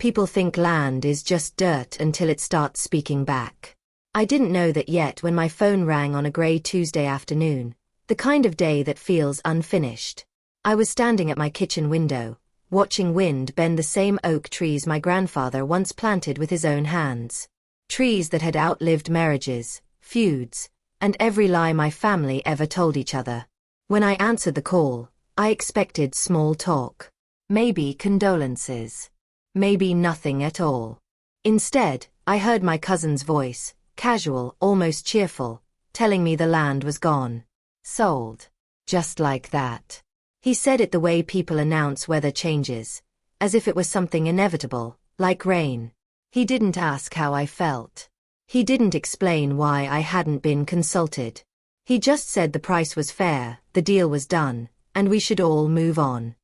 People think land is just dirt until it starts speaking back. I didn't know that yet when my phone rang on a grey Tuesday afternoon, the kind of day that feels unfinished. I was standing at my kitchen window, watching wind bend the same oak trees my grandfather once planted with his own hands. Trees that had outlived marriages, feuds, and every lie my family ever told each other. When I answered the call, I expected small talk. Maybe condolences. Maybe nothing at all. Instead, I heard my cousin's voice, casual, almost cheerful, telling me the land was gone. Sold. Just like that. He said it the way people announce weather changes, as if it was something inevitable, like rain. He didn't ask how I felt. He didn't explain why I hadn't been consulted. He just said the price was fair, the deal was done, and we should all move on.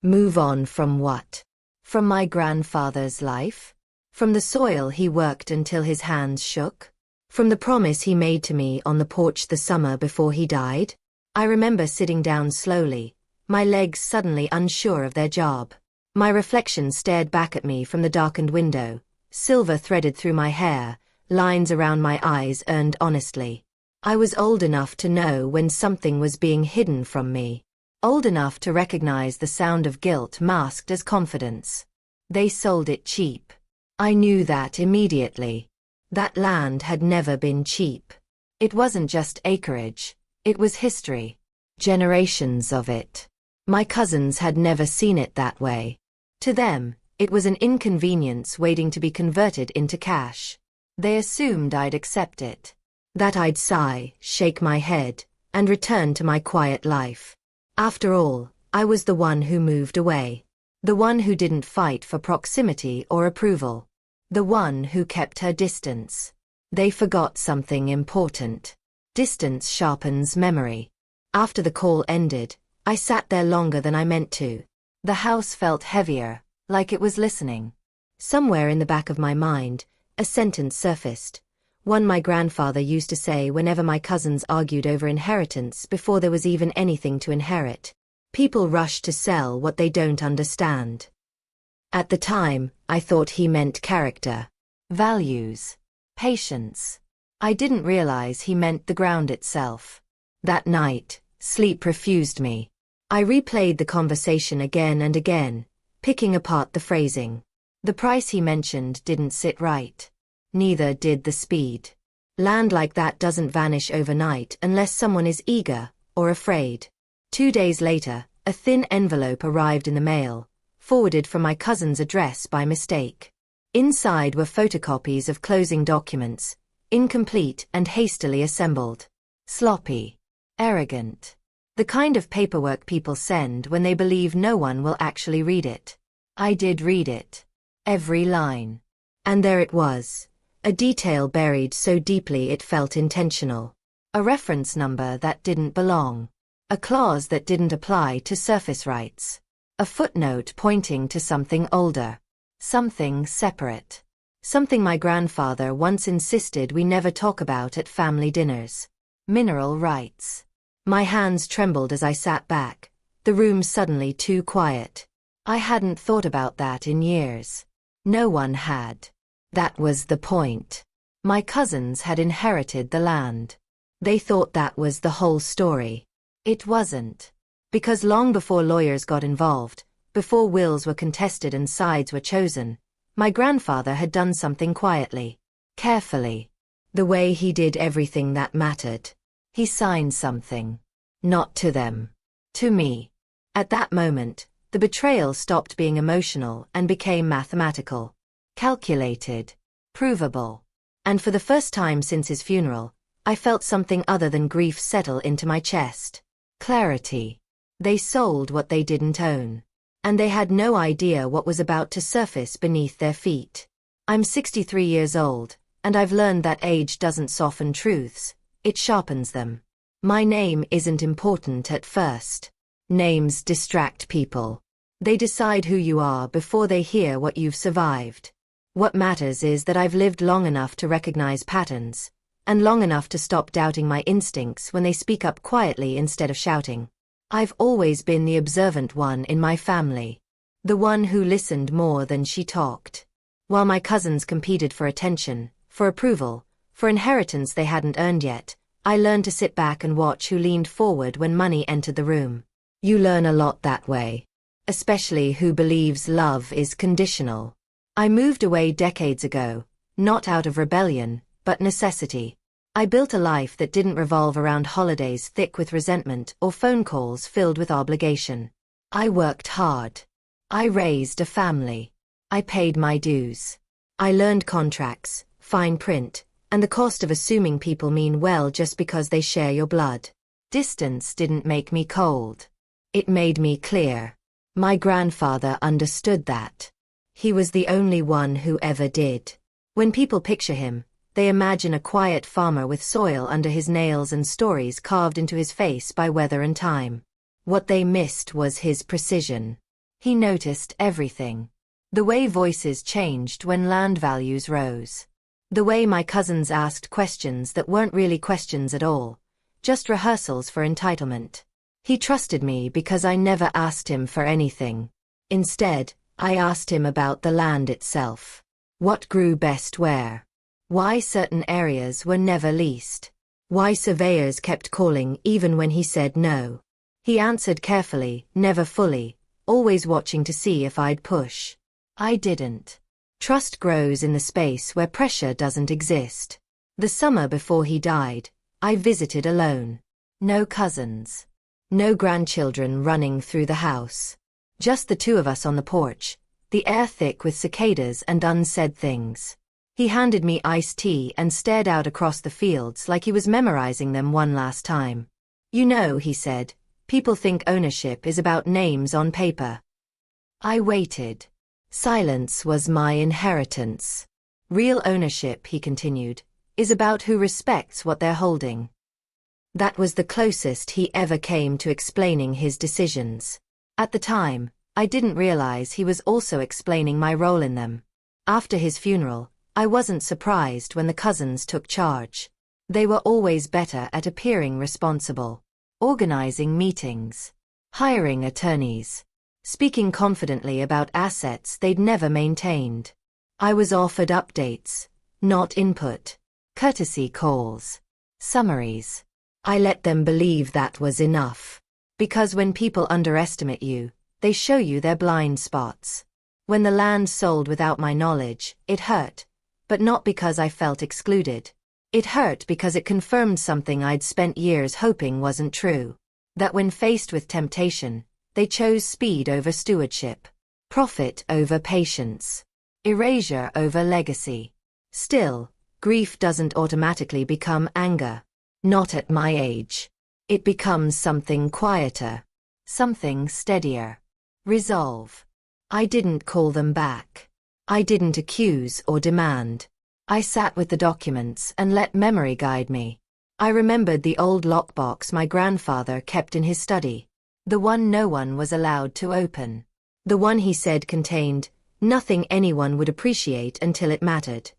Move on from what? From my grandfather's life? From the soil he worked until his hands shook? From the promise he made to me on the porch the summer before he died? I remember sitting down slowly, my legs suddenly unsure of their job. My reflection stared back at me from the darkened window, silver threaded through my hair, lines around my eyes earned honestly. I was old enough to know when something was being hidden from me. Old enough to recognize the sound of guilt masked as confidence. They sold it cheap. I knew that immediately. That land had never been cheap. It wasn't just acreage. It was history. Generations of it. My cousins had never seen it that way. To them, it was an inconvenience waiting to be converted into cash. They assumed I'd accept it. That I'd sigh, shake my head, and return to my quiet life. After all, I was the one who moved away. The one who didn't fight for proximity or approval. The one who kept her distance. They forgot something important. Distance sharpens memory. After the call ended, I sat there longer than I meant to. The house felt heavier, like it was listening. Somewhere in the back of my mind, a sentence surfaced. One my grandfather used to say whenever my cousins argued over inheritance before there was even anything to inherit. People rush to sell what they don't understand. At the time, I thought he meant character, values, patience. I didn't realize he meant the ground itself. That night, sleep refused me. I replayed the conversation again and again, picking apart the phrasing. The price he mentioned didn't sit right. Neither did the speed. Land like that doesn't vanish overnight unless someone is eager or afraid. 2 days later, a thin envelope arrived in the mail, forwarded from my cousin's address by mistake. Inside were photocopies of closing documents, incomplete and hastily assembled. Sloppy. Arrogant. The kind of paperwork people send when they believe no one will actually read it. I did read it. Every line. And there it was. A detail buried so deeply it felt intentional. A reference number that didn't belong. A clause that didn't apply to surface rights. A footnote pointing to something older. Something separate. Something my grandfather once insisted we never talk about at family dinners. Mineral rights. My hands trembled as I sat back, the room suddenly too quiet. I hadn't thought about that in years. No one had. That was the point. My cousins had inherited the land. They thought that was the whole story. It wasn't. Because long before lawyers got involved, before wills were contested and sides were chosen, my grandfather had done something quietly, carefully. The way he did everything that mattered. He signed something. Not to them. To me. At that moment, the betrayal stopped being emotional and became mathematical. Calculated. Provable. And for the first time since his funeral, I felt something other than grief settle into my chest. Clarity. They sold what they didn't own. And they had no idea what was about to surface beneath their feet. I'm 63 years old, and I've learned that age doesn't soften truths, it sharpens them. My name isn't important at first. Names distract people. They decide who you are before they hear what you've survived. What matters is that I've lived long enough to recognize patterns, and long enough to stop doubting my instincts when they speak up quietly instead of shouting. I've always been the observant one in my family. The one who listened more than she talked. While my cousins competed for attention, for approval, for inheritance they hadn't earned yet, I learned to sit back and watch who leaned forward when money entered the room. You learn a lot that way. Especially who believes love is conditional. I moved away decades ago, not out of rebellion, but necessity. I built a life that didn't revolve around holidays thick with resentment or phone calls filled with obligation. I worked hard. I raised a family. I paid my dues. I learned contracts, fine print, and the cost of assuming people mean well just because they share your blood. Distance didn't make me cold. It made me clear. My grandfather understood that. He was the only one who ever did. When people picture him, they imagine a quiet farmer with soil under his nails and stories carved into his face by weather and time. What they missed was his precision. He noticed everything. The way voices changed when land values rose. The way my cousins asked questions that weren't really questions at all, just rehearsals for entitlement. He trusted me because I never asked him for anything. Instead, I asked him about the land itself. What grew best where? Why certain areas were never leased? Why surveyors kept calling even when he said no? He answered carefully, never fully, always watching to see if I'd push. I didn't. Trust grows in the space where pressure doesn't exist. The summer before he died, I visited alone. No cousins. No grandchildren running through the house. Just the two of us on the porch, the air thick with cicadas and unsaid things. He handed me iced tea and stared out across the fields like he was memorizing them one last time. You know, he said, people think ownership is about names on paper. I waited. Silence was my inheritance. Real ownership, he continued, is about who respects what they're holding. That was the closest he ever came to explaining his decisions. At the time, I didn't realize he was also explaining my role in them. After his funeral, I wasn't surprised when the cousins took charge. They were always better at appearing responsible, organizing meetings, hiring attorneys, speaking confidently about assets they'd never maintained. I was offered updates, not input, courtesy calls, summaries. I let them believe that was enough. Because when people underestimate you, they show you their blind spots. When the land sold without my knowledge, it hurt. But not because I felt excluded. It hurt because it confirmed something I'd spent years hoping wasn't true. That when faced with temptation, they chose speed over stewardship. Profit over patience. Erasure over legacy. Still, grief doesn't automatically become anger. Not at my age. It becomes something quieter. Something steadier. Resolve. I didn't call them back. I didn't accuse or demand. I sat with the documents and let memory guide me. I remembered the old lockbox my grandfather kept in his study. The one no one was allowed to open. The one he said contained nothing anyone would appreciate until it mattered.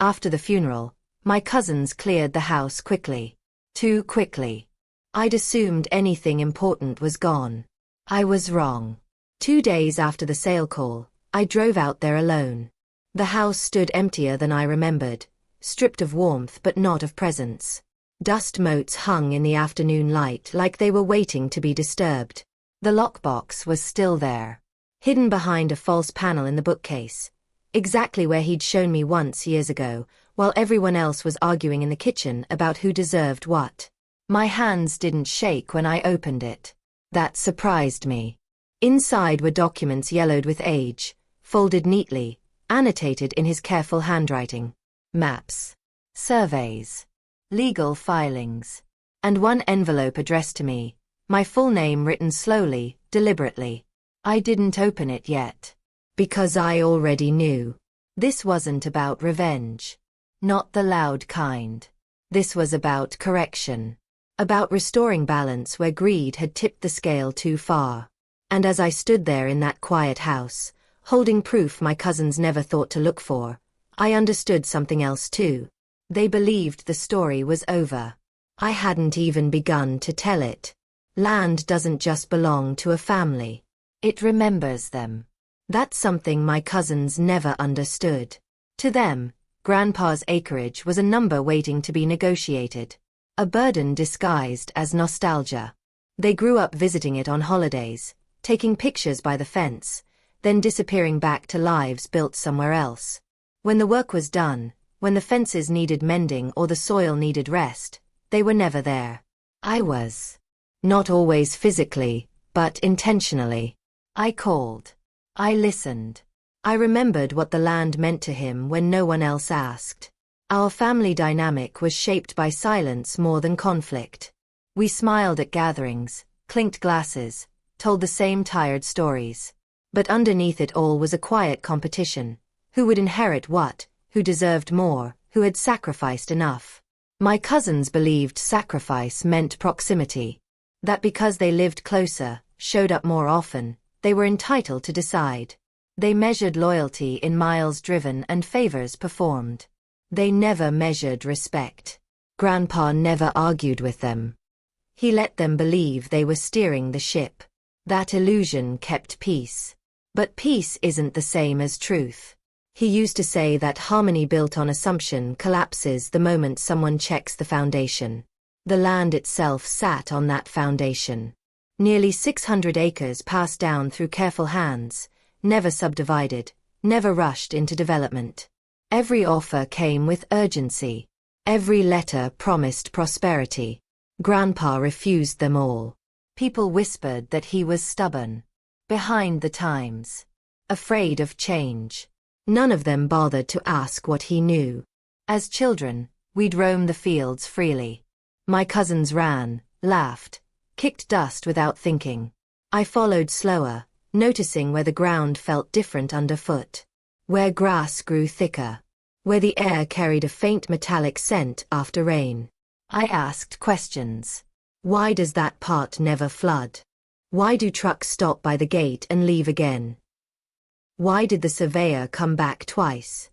After the funeral, my cousins cleared the house quickly. Too quickly. I'd assumed anything important was gone. I was wrong. 2 days after the sale call, I drove out there alone. The house stood emptier than I remembered, stripped of warmth but not of presence. Dust motes hung in the afternoon light like they were waiting to be disturbed. The lockbox was still there, hidden behind a false panel in the bookcase, exactly where he'd shown me once years ago, while everyone else was arguing in the kitchen about who deserved what. My hands didn't shake when I opened it. That surprised me. Inside were documents yellowed with age, folded neatly, annotated in his careful handwriting. Maps. Surveys. Legal filings. And one envelope addressed to me, my full name written slowly, deliberately. I didn't open it yet. Because I already knew. This wasn't about revenge. Not the loud kind. This was about correction. About restoring balance where greed had tipped the scale too far. And as I stood there in that quiet house, holding proof my cousins never thought to look for, I understood something else too. They believed the story was over. I hadn't even begun to tell it. Land doesn't just belong to a family. It remembers them. That's something my cousins never understood. To them, Grandpa's acreage was a number waiting to be negotiated. A burden disguised as nostalgia. They grew up visiting it on holidays, taking pictures by the fence, then disappearing back to lives built somewhere else. When the work was done, when the fences needed mending or the soil needed rest, they were never there. I was. Not always physically, but intentionally. I called. I listened. I remembered what the land meant to him when no one else asked. Our family dynamic was shaped by silence more than conflict. We smiled at gatherings, clinked glasses, told the same tired stories. But underneath it all was a quiet competition. Who would inherit what, who deserved more, who had sacrificed enough. My cousins believed sacrifice meant proximity. That because they lived closer, showed up more often, they were entitled to decide. They measured loyalty in miles driven and favors performed. They never measured respect. Grandpa never argued with them. He let them believe they were steering the ship. That illusion kept peace. But peace isn't the same as truth. He used to say that harmony built on assumption collapses the moment someone checks the foundation. The land itself sat on that foundation. Nearly 600 acres passed down through careful hands, never subdivided, never rushed into development. Every offer came with urgency. Every letter promised prosperity. Grandpa refused them all. People whispered that he was stubborn. Behind the times. Afraid of change. None of them bothered to ask what he knew. As children, we'd roam the fields freely. My cousins ran, laughed, kicked dust without thinking. I followed slower, noticing where the ground felt different underfoot. Where grass grew thicker. Where the air carried a faint metallic scent after rain. I asked questions. Why does that part never flood? Why do trucks stop by the gate and leave again? Why did the surveyor come back twice?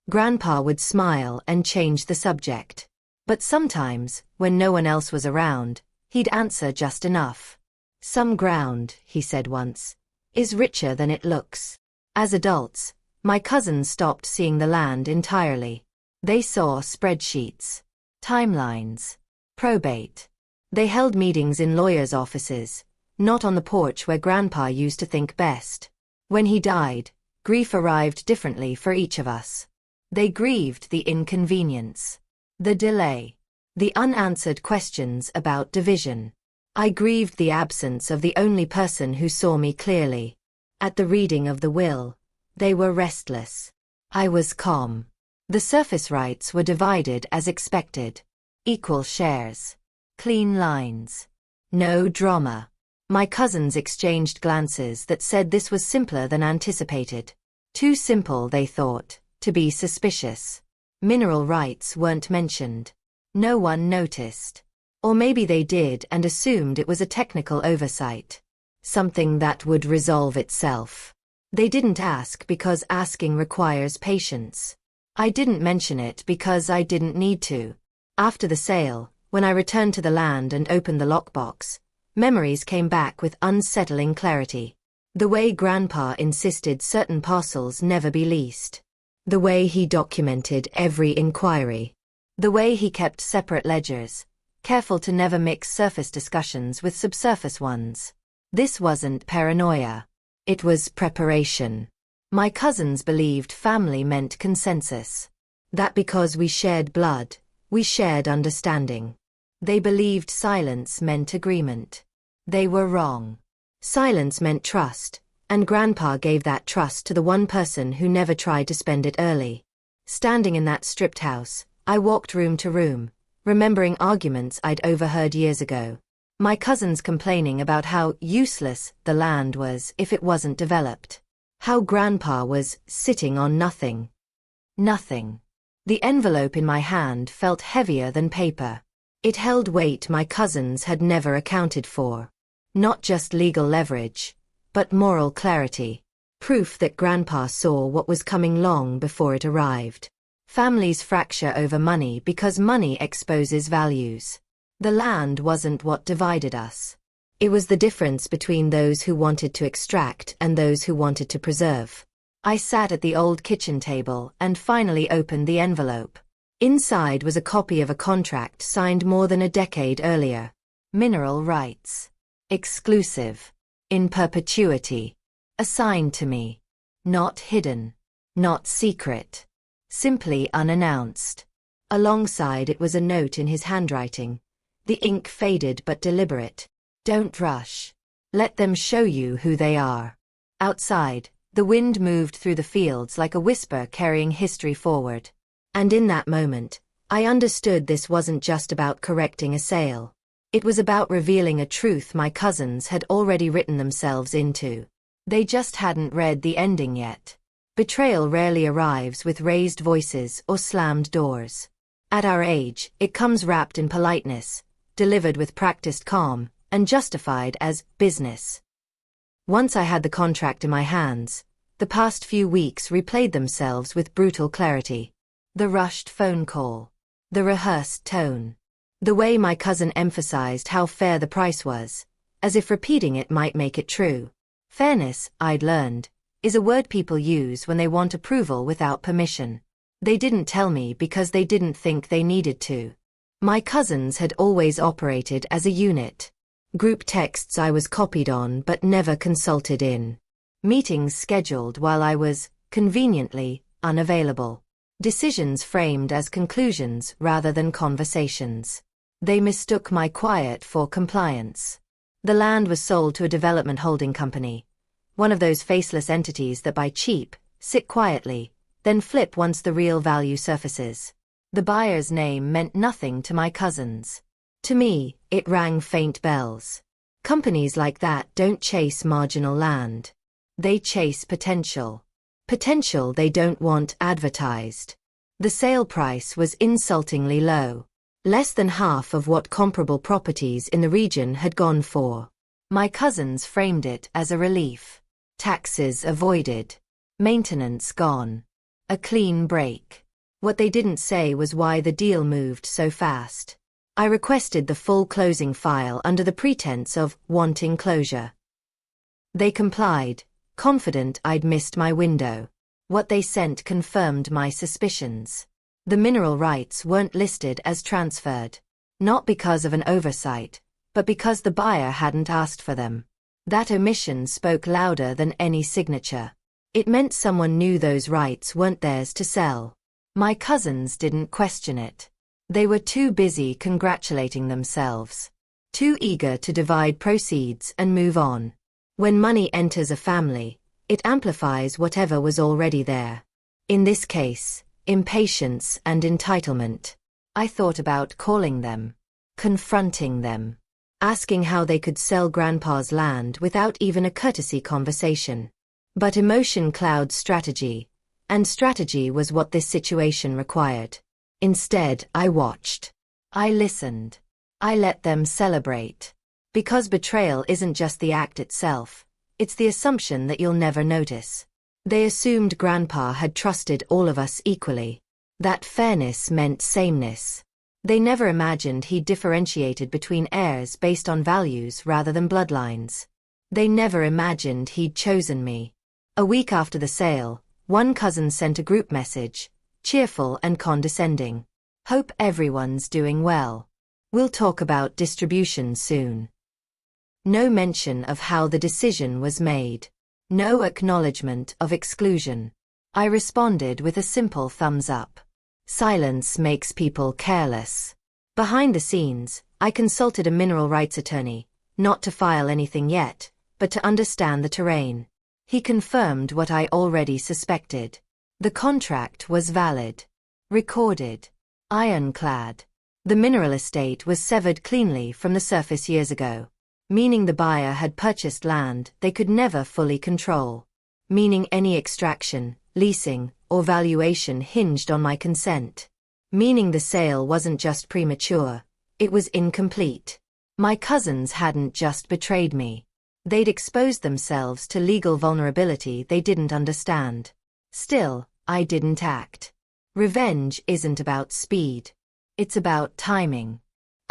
Grandpa would smile and change the subject. But sometimes, when no one else was around, he'd answer just enough. Some ground, he said once, is richer than it looks. As adults, my cousins stopped seeing the land entirely. They saw spreadsheets, timelines, probate. They held meetings in lawyers' offices, not on the porch where Grandpa used to think best. When he died, grief arrived differently for each of us. They grieved the inconvenience, the delay, the unanswered questions about division. I grieved the absence of the only person who saw me clearly. At the reading of the will, they were restless. I was calm. The surface rights were divided as expected. Equal shares. Clean lines. No drama. My cousins exchanged glances that said this was simpler than anticipated. Too simple, they thought, to be suspicious. Mineral rights weren't mentioned. No one noticed. Or maybe they did and assumed it was a technical oversight. Something that would resolve itself. They didn't ask because asking requires patience. I didn't mention it because I didn't need to. After the sale, when I returned to the land and opened the lockbox, memories came back with unsettling clarity. The way Grandpa insisted certain parcels never be leased. The way he documented every inquiry. The way he kept separate ledgers, careful to never mix surface discussions with subsurface ones. This wasn't paranoia. It was preparation. My cousins believed family meant consensus. That because we shared blood, we shared understanding. They believed silence meant agreement. They were wrong. Silence meant trust, and Grandpa gave that trust to the one person who never tried to spend it early. Standing in that stripped house, I walked room to room, remembering arguments I'd overheard years ago. My cousins complaining about how useless the land was if it wasn't developed. How Grandpa was sitting on nothing. Nothing. The envelope in my hand felt heavier than paper. It held weight my cousins had never accounted for. Not just legal leverage, but moral clarity. Proof that Grandpa saw what was coming long before it arrived. Families fracture over money because money exposes values. The land wasn't what divided us. It was the difference between those who wanted to extract and those who wanted to preserve. I sat at the old kitchen table and finally opened the envelope. Inside was a copy of a contract signed more than a decade earlier. Mineral rights. Exclusive. In perpetuity. Assigned to me. Not hidden. Not secret. Simply unannounced. Alongside it was a note in his handwriting. The ink faded but deliberate. Don't rush. Let them show you who they are. Outside, the wind moved through the fields like a whisper carrying history forward. And in that moment, I understood this wasn't just about correcting a sale. It was about revealing a truth my cousins had already written themselves into. They just hadn't read the ending yet. Betrayal rarely arrives with raised voices or slammed doors. At our age, it comes wrapped in politeness, delivered with practiced calm, and justified as business. Once I had the contract in my hands, the past few weeks replayed themselves with brutal clarity. The rushed phone call. The rehearsed tone. The way my cousin emphasized how fair the price was, as if repeating it might make it true. Fairness, I'd learned, is a word people use when they want approval without permission. They didn't tell me because they didn't think they needed to. My cousins had always operated as a unit. Group texts I was copied on but never consulted in. Meetings scheduled while I was, conveniently, unavailable. Decisions framed as conclusions rather than conversations. They mistook my quiet for compliance. The land was sold to a development holding company, one of those faceless entities that buy cheap, sit quietly, then flip once the real value surfaces. The buyer's name meant nothing to my cousins. To me, it rang faint bells. Companies like that don't chase marginal land. They chase potential. Potential they don't want advertised. The sale price was insultingly low. Less than half of what comparable properties in the region had gone for. My cousins framed it as a relief. Taxes avoided. Maintenance gone. A clean break. What they didn't say was why the deal moved so fast. I requested the full closing file under the pretense of wanting closure. They complied, confident I'd missed my window. What they sent confirmed my suspicions. The mineral rights weren't listed as transferred. Not because of an oversight, but because the buyer hadn't asked for them. That omission spoke louder than any signature. It meant someone knew those rights weren't theirs to sell. My cousins didn't question it. They were too busy congratulating themselves. Too eager to divide proceeds and move on. When money enters a family, it amplifies whatever was already there. In this case, impatience and entitlement. I thought about calling them, confronting them, asking how they could sell Grandpa's land without even a courtesy conversation. But emotion clouds strategy, and strategy was what this situation required. Instead, I watched. I listened. I let them celebrate. Because betrayal isn't just the act itself, it's the assumption that you'll never notice. They assumed Grandpa had trusted all of us equally. That fairness meant sameness. They never imagined he'd differentiated between heirs based on values rather than bloodlines. They never imagined he'd chosen me. A week after the sale, one cousin sent a group message, cheerful and condescending. Hope everyone's doing well. We'll talk about distribution soon. No mention of how the decision was made. No acknowledgement of exclusion. I responded with a simple thumbs up. Silence makes people careless. Behind the scenes, I consulted a mineral rights attorney, not to file anything yet, but to understand the terrain. He confirmed what I already suspected. The contract was valid. Recorded. Ironclad. The mineral estate was severed cleanly from the surface years ago. Meaning the buyer had purchased land they could never fully control. Meaning any extraction, leasing, or valuation hinged on my consent. Meaning the sale wasn't just premature, it was incomplete. My cousins hadn't just betrayed me. They'd exposed themselves to legal vulnerability they didn't understand. Still, I didn't act. Revenge isn't about speed. It's about timing.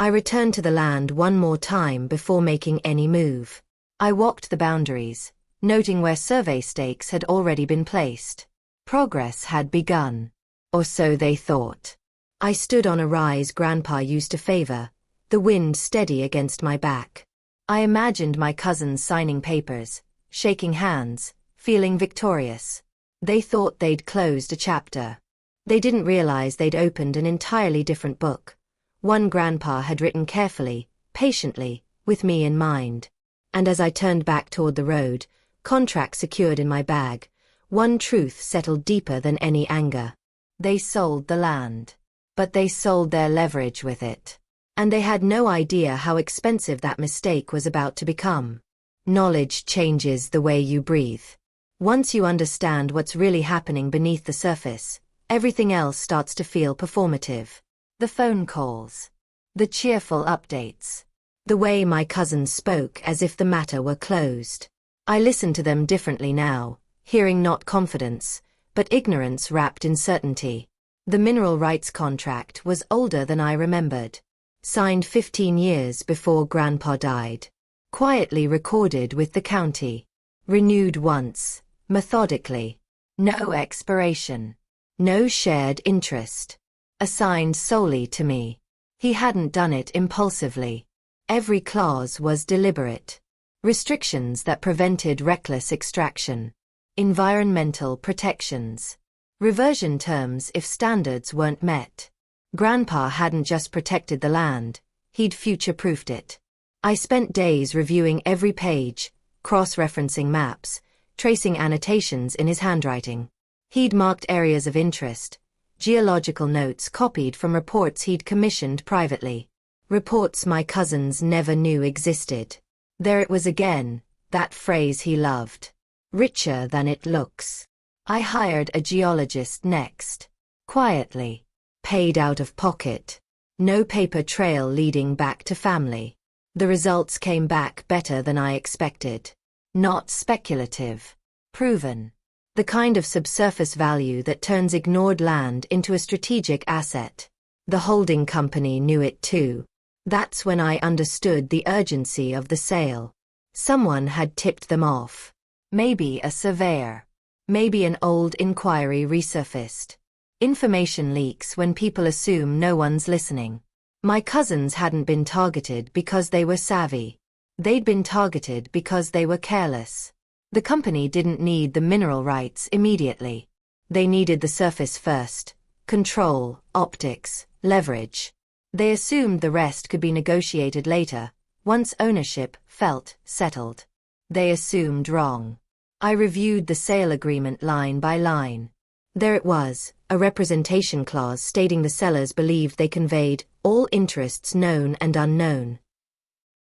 I returned to the land one more time before making any move. I walked the boundaries, noting where survey stakes had already been placed. Progress had begun. Or so they thought. I stood on a rise Grandpa used to favor, the wind steady against my back. I imagined my cousins signing papers, shaking hands, feeling victorious. They thought they'd closed a chapter. They didn't realize they'd opened an entirely different book. One Grandpa had written carefully, patiently, with me in mind. And as I turned back toward the road, contract secured in my bag, one truth settled deeper than any anger. They sold the land. But they sold their leverage with it. And they had no idea how expensive that mistake was about to become. Knowledge changes the way you breathe. Once you understand what's really happening beneath the surface, everything else starts to feel performative. The phone calls. The cheerful updates. The way my cousins spoke as if the matter were closed. I listen to them differently now, hearing not confidence, but ignorance wrapped in certainty. The mineral rights contract was older than I remembered. Signed 15 years before Grandpa died. Quietly recorded with the county. Renewed once, methodically. No expiration. No shared interest. Assigned solely to me. He hadn't done it impulsively. Every clause was deliberate. Restrictions that prevented reckless extraction. Environmental protections. Reversion terms if standards weren't met. Grandpa hadn't just protected the land, he'd future-proofed it. I spent days reviewing every page, cross-referencing maps, tracing annotations in his handwriting. He'd marked areas of interest, geological notes copied from reports he'd commissioned privately. Reports my cousins never knew existed. There it was again, that phrase he loved. Richer than it looks. I hired a geologist next. Quietly. Paid out of pocket. No paper trail leading back to family. The results came back better than I expected. Not speculative. Proven. The kind of subsurface value that turns ignored land into a strategic asset. The holding company knew it too. That's when I understood the urgency of the sale. Someone had tipped them off. Maybe a surveyor. Maybe an old inquiry resurfaced. Information leaks when people assume no one's listening. My cousins hadn't been targeted because they were savvy. They'd been targeted because they were careless. The company didn't need the mineral rights immediately. They needed the surface first. Control, optics, leverage. They assumed the rest could be negotiated later, once ownership felt settled. They assumed wrong. I reviewed the sale agreement line by line. There it was, a representation clause stating the sellers believed they conveyed all interests known and unknown.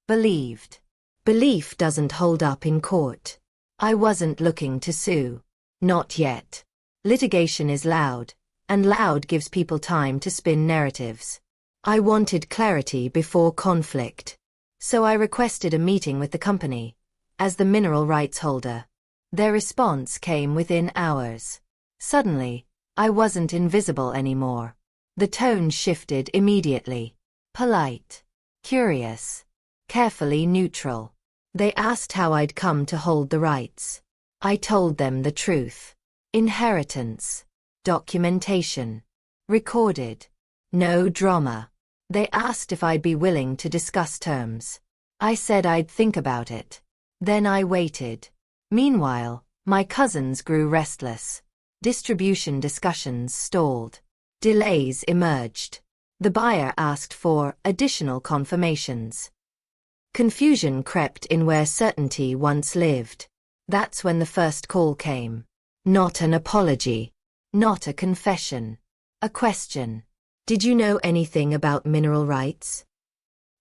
Believed. Belief doesn't hold up in court. I wasn't looking to sue. Not yet. Litigation is loud, and loud gives people time to spin narratives. I wanted clarity before conflict. So I requested a meeting with the company, as the mineral rights holder. Their response came within hours. Suddenly, I wasn't invisible anymore. The tone shifted immediately. Polite. Curious. Carefully neutral. They asked how I'd come to hold the rights. I told them the truth. Inheritance. Documentation. Recorded. No drama. They asked if I'd be willing to discuss terms. I said I'd think about it. Then I waited. Meanwhile, my cousins grew restless. Distribution discussions stalled. Delays emerged. The buyer asked for additional confirmations. Confusion crept in where certainty once lived. That's when the first call came. Not an apology. Not a confession. A question. Did you know anything about mineral rights?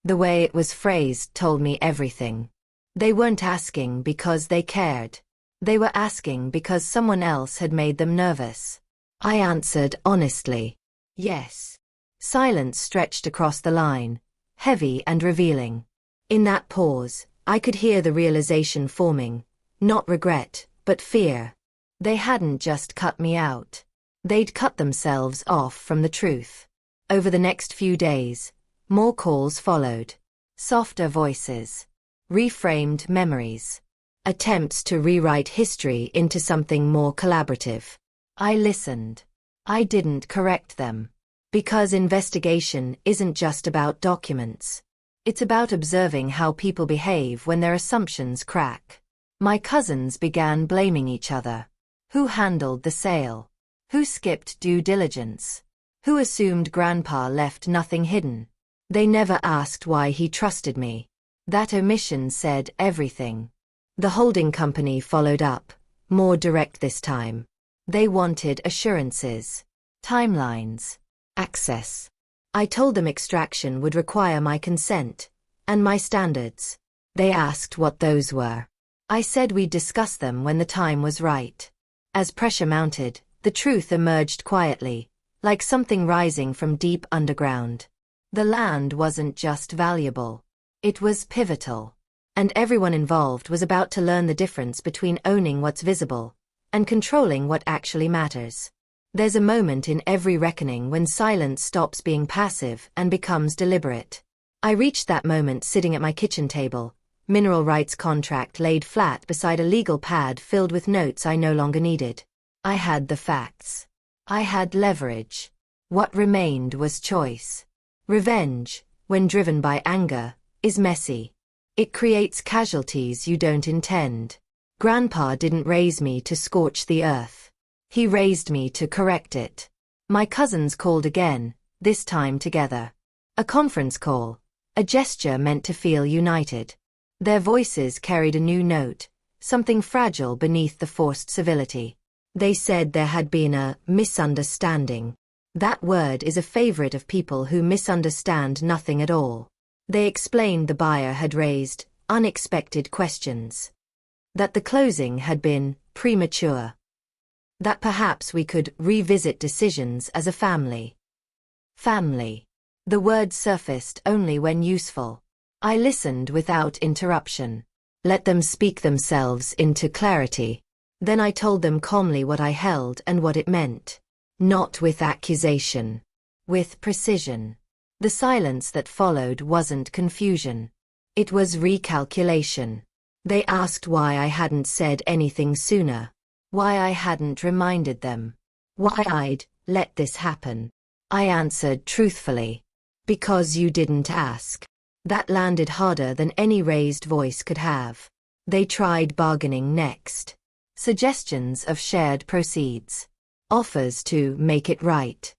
The way it was phrased told me everything. They weren't asking because they cared. They were asking because someone else had made them nervous. I answered honestly. Yes. Silence stretched across the line, heavy and revealing. In that pause, I could hear the realization forming. Not regret, but fear. They hadn't just cut me out. They'd cut themselves off from the truth. Over the next few days, More calls followed. Softer voices. Reframed memories. Attempts to rewrite history into something more collaborative. I listened. I didn't correct them. Because investigation isn't just about documents. It's about observing how people behave when their assumptions crack. My cousins began blaming each other. Who handled the sale? Who skipped due diligence? Who assumed Grandpa left nothing hidden? They never asked why he trusted me. That omission said everything. The holding company followed up, more direct this time. They wanted assurances, timelines, access. I told them extraction would require my consent, and my standards. They asked what those were. I said we'd discuss them when the time was right. As pressure mounted, the truth emerged quietly, like something rising from deep underground. The land wasn't just valuable. It was pivotal. And everyone involved was about to learn the difference between owning what's visible and controlling what actually matters. There's a moment in every reckoning when silence stops being passive and becomes deliberate. I reached that moment sitting at my kitchen table, mineral rights contract laid flat beside a legal pad filled with notes I no longer needed. I had the facts. I had leverage. What remained was choice. Revenge, when driven by anger, is messy. It creates casualties you don't intend. Grandpa didn't raise me to scorch the earth. He raised me to correct it. My cousins called again, this time together. A conference call, a gesture meant to feel united. Their voices carried a new note, something fragile beneath the forced civility. They said there had been a misunderstanding. That word is a favorite of people who misunderstand nothing at all. They explained the buyer had raised unexpected questions. That the closing had been premature. That perhaps we could revisit decisions as a family. Family. The word surfaced only when useful. I listened without interruption. Let them speak themselves into clarity. Then I told them calmly what I held and what it meant. Not with accusation. With precision. The silence that followed wasn't confusion. It was recalculation. They asked why I hadn't said anything sooner. Why I hadn't reminded them. Why I'd let this happen. I answered truthfully. Because you didn't ask. That landed harder than any raised voice could have. They tried bargaining next. Suggestions of shared proceeds. Offers to make it right.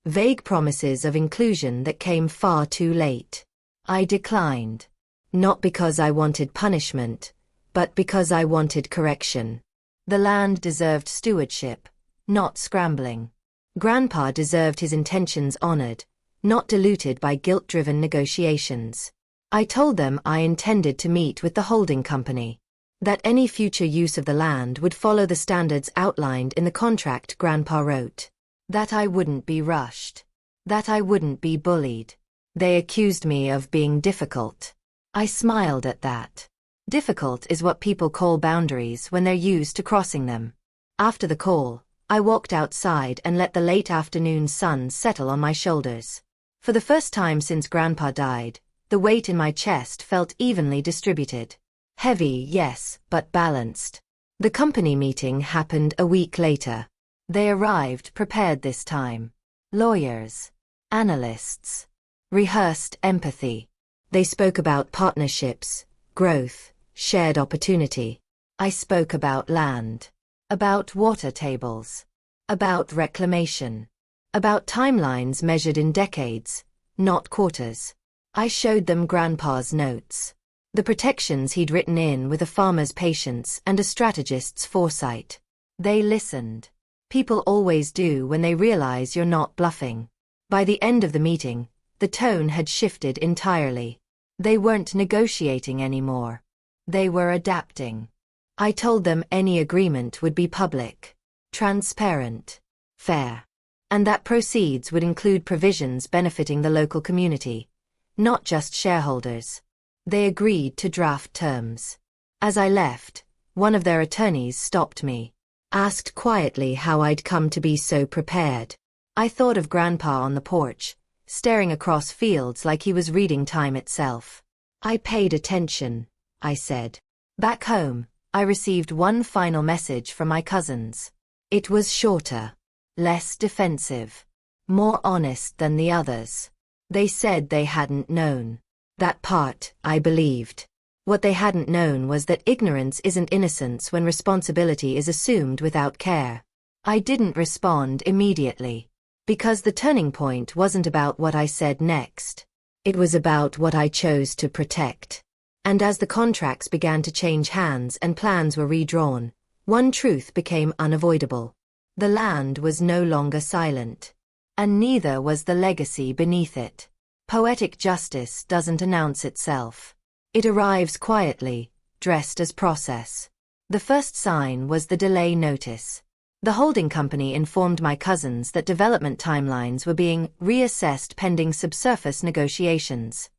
Vague promises of inclusion that came far too late. I declined. Not because I wanted punishment, but because I wanted correction. The land deserved stewardship, not scrambling. Grandpa deserved his intentions honored, not diluted by guilt-driven negotiations. I told them I intended to meet with the holding company. That any future use of the land would follow the standards outlined in the contract Grandpa wrote. That I wouldn't be rushed. That I wouldn't be bullied. They accused me of being difficult. I smiled at that. Difficult is what people call boundaries when they're used to crossing them. After the call, I walked outside and let the late afternoon sun settle on my shoulders. For the first time since Grandpa died, the weight in my chest felt evenly distributed. Heavy, yes, but balanced. The company meeting happened a week later. They arrived prepared this time. Lawyers. Analysts. Rehearsed empathy. They spoke about partnerships, growth, shared opportunity. I spoke about land. About water tables. About reclamation. About timelines measured in decades, not quarters. I showed them Grandpa's notes. The protections he'd written in with a farmer's patience and a strategist's foresight. They listened. People always do when they realize you're not bluffing. By the end of the meeting, the tone had shifted entirely. They weren't negotiating anymore. They were adapting. I told them any agreement would be public, transparent, fair, and that proceeds would include provisions benefiting the local community, not just shareholders. They agreed to draft terms. As I left, one of their attorneys stopped me, asked quietly how I'd come to be so prepared. I thought of Grandpa on the porch, staring across fields like he was reading time itself. I paid attention, I said. Back home, I received one final message from my cousins. It was shorter, less defensive, more honest than the others. They said they hadn't known. That part, I believed. What they hadn't known was that ignorance isn't innocence when responsibility is assumed without care. I didn't respond immediately, because the turning point wasn't about what I said next. It was about what I chose to protect. And as the contracts began to change hands and plans were redrawn, one truth became unavoidable. The land was no longer silent. And neither was the legacy beneath it. Poetic justice doesn't announce itself. It arrives quietly, dressed as process. The first sign was the delay notice. The holding company informed my cousins that development timelines were being reassessed pending subsurface negotiations.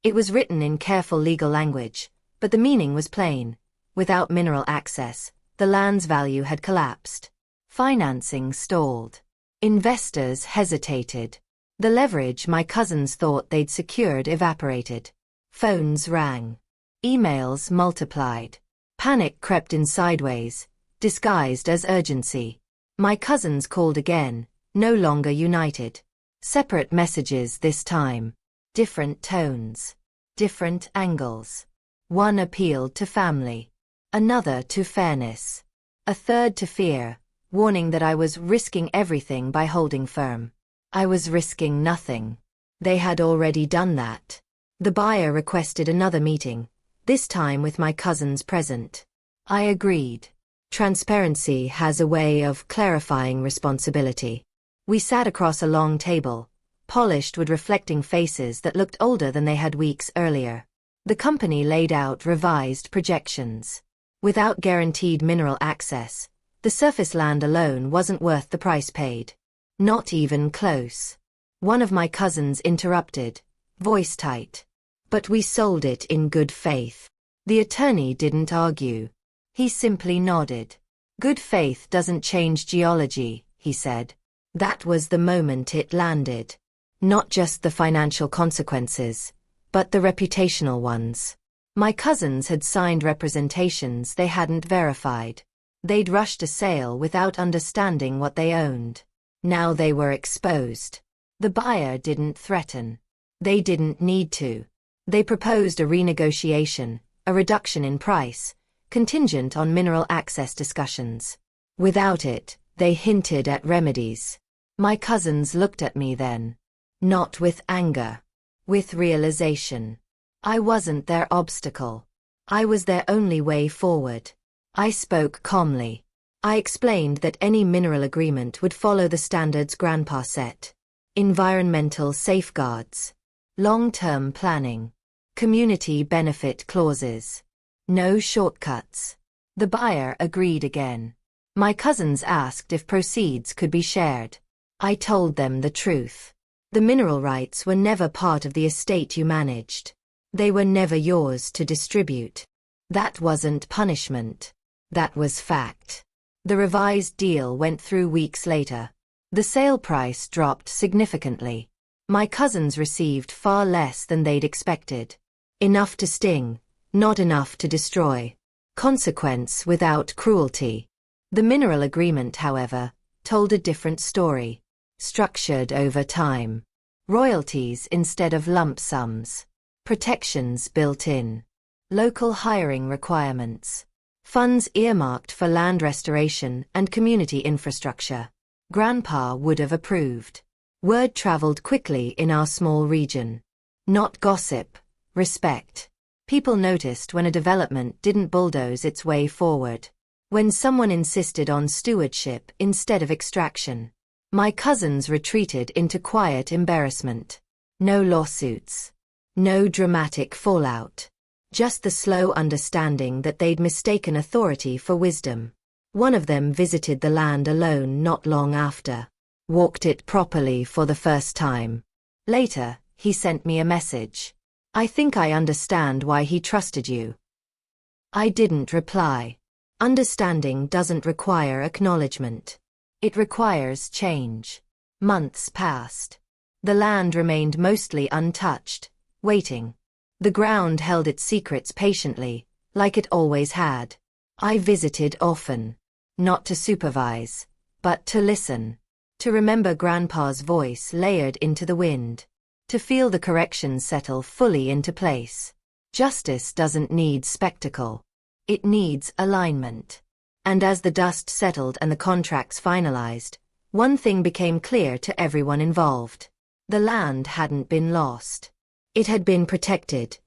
It was written in careful legal language, but the meaning was plain. Without mineral access, the land's value had collapsed. Financing stalled. Investors hesitated. The leverage my cousins thought they'd secured evaporated. Phones rang. Emails multiplied. Panic crept in sideways, disguised as urgency. My cousins called again, no longer united. Separate messages this time. Different tones. Different angles. One appealed to family. Another to fairness. A third to fear, warning that I was risking everything by holding firm. I was risking nothing. They had already done that. The buyer requested another meeting, this time with my cousins present. I agreed. Transparency has a way of clarifying responsibility. We sat across a long table, polished with reflecting faces that looked older than they had weeks earlier. The company laid out revised projections. Without guaranteed mineral access, the surface land alone wasn't worth the price paid. Not even close. One of my cousins interrupted, voice tight. But we sold it in good faith. The attorney didn't argue. He simply nodded. Good faith doesn't change geology, he said. That was the moment it landed. Not just the financial consequences, but the reputational ones. My cousins had signed representations they hadn't verified. They'd rushed a sale without understanding what they owned. Now they were exposed. The buyer didn't threaten. They didn't need to. They proposed a renegotiation, a reduction in price, contingent on mineral access discussions. Without it, they hinted at remedies. My cousins looked at me then. Not with anger. With realization. I wasn't their obstacle. I was their only way forward. I spoke calmly. I explained that any mineral agreement would follow the standards Grandpa set. Environmental safeguards. Long-term planning. Community benefit clauses. No shortcuts. The buyer agreed again. My cousins asked if proceeds could be shared. I told them the truth. The mineral rights were never part of the estate you managed. They were never yours to distribute. That wasn't punishment. That was fact. The revised deal went through weeks later. The sale price dropped significantly. My cousins received far less than they'd expected. Enough to sting, not enough to destroy. Consequence without cruelty. The mineral agreement, however, told a different story. Structured over time. Royalties instead of lump sums. Protections built in. Local hiring requirements. Funds earmarked for land restoration and community infrastructure. Grandpa would have approved. Word traveled quickly in our small region. Not gossip, respect. People noticed when a development didn't bulldoze its way forward. When someone insisted on stewardship instead of extraction. My cousins retreated into quiet embarrassment. No lawsuits. No dramatic fallout. Just the slow understanding that they'd mistaken authority for wisdom. One of them visited the land alone not long after. Walked it properly for the first time. Later, he sent me a message. I think I understand why he trusted you. I didn't reply. Understanding doesn't require acknowledgement. It requires change. Months passed. The land remained mostly untouched, waiting. The ground held its secrets patiently, like it always had. I visited often. Not to supervise, but to listen. To remember Grandpa's voice layered into the wind. To feel the corrections settle fully into place. Justice doesn't need spectacle. It needs alignment. And as the dust settled and the contracts finalized, one thing became clear to everyone involved. The land hadn't been lost. It had been protected,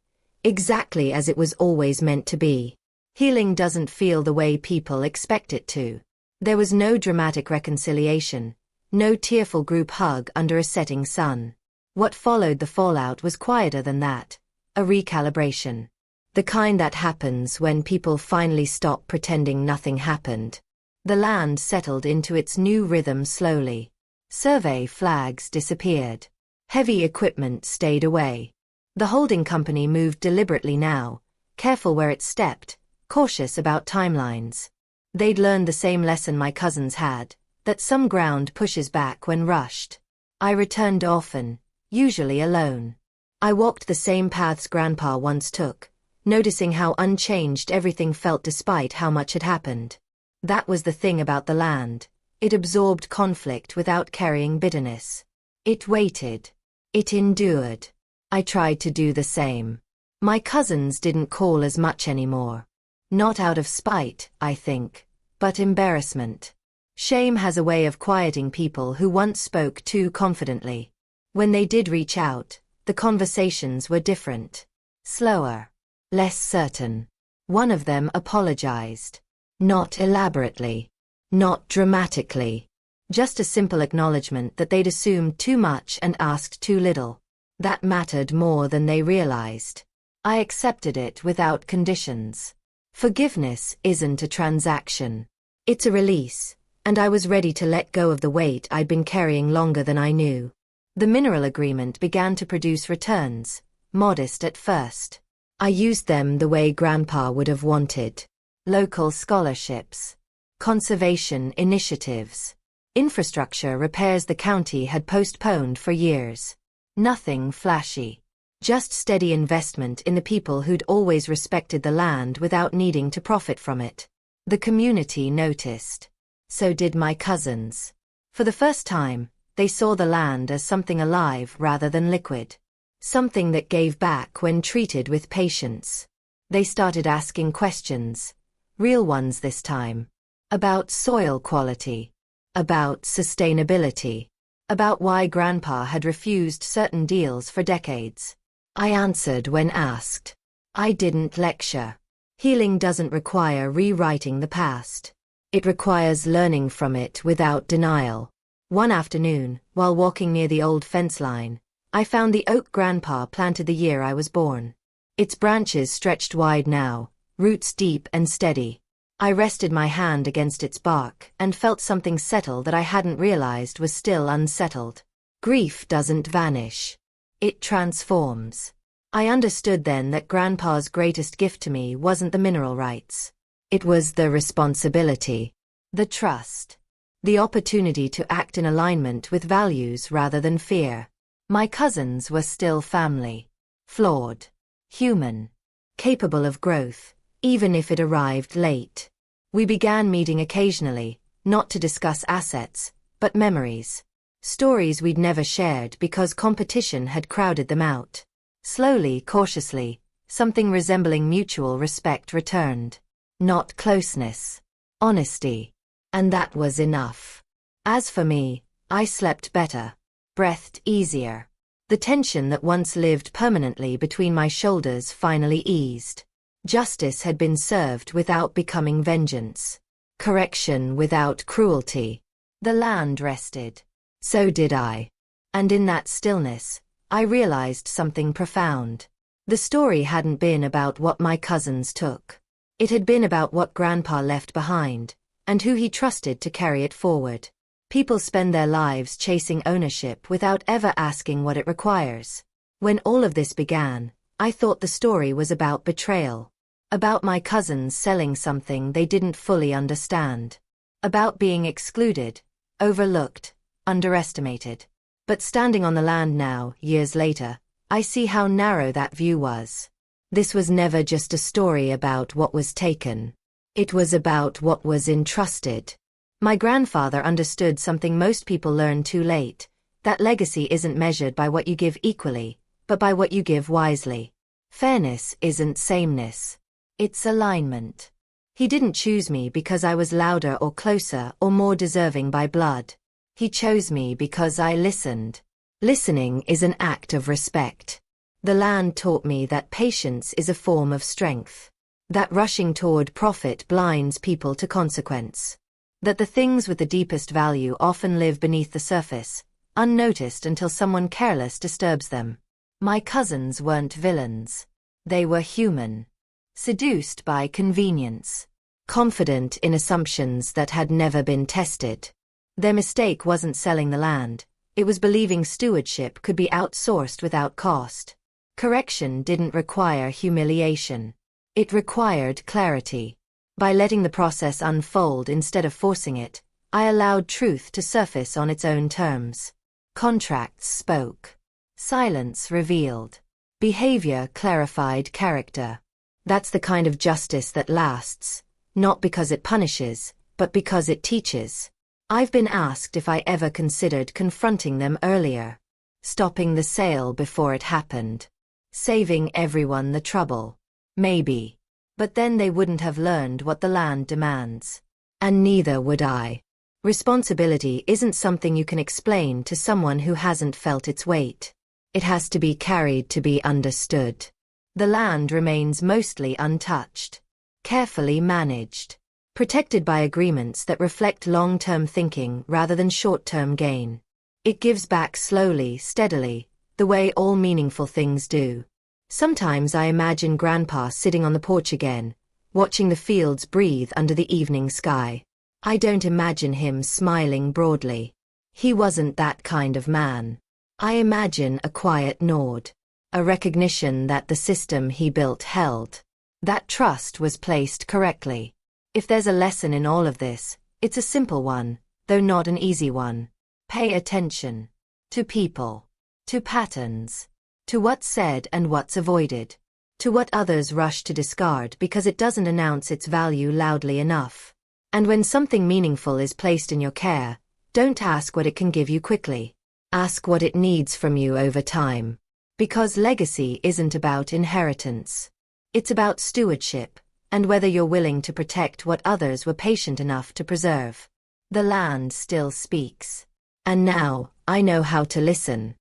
exactly as it was always meant to be. Healing doesn't feel the way people expect it to. There was no dramatic reconciliation, no tearful group hug under a setting sun. What followed the fallout was quieter than that, a recalibration. The kind that happens when people finally stop pretending nothing happened. The land settled into its new rhythm slowly. Survey flags disappeared. Heavy equipment stayed away. The holding company moved deliberately now, careful where it stepped, cautious about timelines. They'd learned the same lesson my cousins had, that some ground pushes back when rushed. I returned often, usually alone. I walked the same paths Grandpa once took, noticing how unchanged everything felt despite how much had happened. That was the thing about the land. It absorbed conflict without carrying bitterness. It waited. It endured. I tried to do the same. My cousins didn't call as much anymore. Not out of spite, I think, but embarrassment. Shame has a way of quieting people who once spoke too confidently. When they did reach out, the conversations were different. Slower. Less certain. One of them apologized. Not elaborately. Not dramatically. Just a simple acknowledgement that they'd assumed too much and asked too little. That mattered more than they realized. I accepted it without conditions. Forgiveness isn't a transaction. It's a release, and I was ready to let go of the weight I'd been carrying longer than I knew. The mineral agreement began to produce returns, modest at first. I used them the way Grandpa would have wanted. Local scholarships. Conservation initiatives. Infrastructure repairs the county had postponed for years. Nothing flashy. Just steady investment in the people who'd always respected the land without needing to profit from it. The community noticed. So did my cousins. For the first time, they saw the land as something alive rather than liquid. Something that gave back when treated with patience. They started asking questions. Real ones this time. About soil quality. About sustainability. About why Grandpa had refused certain deals for decades. I answered when asked. I didn't lecture. Healing doesn't require rewriting the past. It requires learning from it without denial. One afternoon, while walking near the old fence line, I found the oak Grandpa planted the year I was born. Its branches stretched wide now, roots deep and steady. I rested my hand against its bark and felt something settle that I hadn't realized was still unsettled. Grief doesn't vanish. It transforms. I understood then that Grandpa's greatest gift to me wasn't the mineral rights. It was the responsibility. The trust. The opportunity to act in alignment with values rather than fear. My cousins were still family. Flawed. Human. Capable of growth, even if it arrived late. We began meeting occasionally, not to discuss assets, but memories. Stories we'd never shared because competition had crowded them out. Slowly, cautiously, something resembling mutual respect returned. Not closeness. Honesty. And that was enough. As for me, I slept better. Breathed easier. The tension that once lived permanently between my shoulders finally eased. Justice had been served without becoming vengeance. Correction without cruelty. The land rested. So did I. And in that stillness, I realized something profound. The story hadn't been about what my cousins took. It had been about what Grandpa left behind, and who he trusted to carry it forward. People spend their lives chasing ownership without ever asking what it requires. When all of this began, I thought the story was about betrayal. About my cousins selling something they didn't fully understand. About being excluded, overlooked, underestimated. But standing on the land now, years later, I see how narrow that view was. This was never just a story about what was taken. It was about what was entrusted. My grandfather understood something most people learn too late, that legacy isn't measured by what you give equally, but by what you give wisely. Fairness isn't sameness. It's alignment. He didn't choose me because I was louder or closer or more deserving by blood. He chose me because I listened. Listening is an act of respect. The land taught me that patience is a form of strength. That rushing toward profit blinds people to consequence. That the things with the deepest value often live beneath the surface, unnoticed until someone careless disturbs them. My cousins weren't villains. They were human. Seduced by convenience. Confident in assumptions that had never been tested. Their mistake wasn't selling the land. It was believing stewardship could be outsourced without cost. Correction didn't require humiliation. It required clarity. By letting the process unfold instead of forcing it, I allowed truth to surface on its own terms. Contracts spoke. Silence revealed. Behavior clarified character. That's the kind of justice that lasts, not because it punishes, but because it teaches. I've been asked if I ever considered confronting them earlier. Stopping the sale before it happened. Saving everyone the trouble. Maybe. But then they wouldn't have learned what the land demands. And neither would I. Responsibility isn't something you can explain to someone who hasn't felt its weight. It has to be carried to be understood. The land remains mostly untouched. Carefully managed. Protected by agreements that reflect long-term thinking rather than short-term gain. It gives back slowly, steadily, the way all meaningful things do. Sometimes I imagine Grandpa sitting on the porch again, watching the fields breathe under the evening sky. I don't imagine him smiling broadly. He wasn't that kind of man. I imagine a quiet nod. A recognition that the system he built held. That trust was placed correctly. If there's a lesson in all of this, it's a simple one, though not an easy one. Pay attention. To people. To patterns. To what's said and what's avoided. To what others rush to discard because it doesn't announce its value loudly enough. And when something meaningful is placed in your care, don't ask what it can give you quickly. Ask what it needs from you over time. Because legacy isn't about inheritance. It's about stewardship, and whether you're willing to protect what others were patient enough to preserve. The land still speaks. And now, I know how to listen.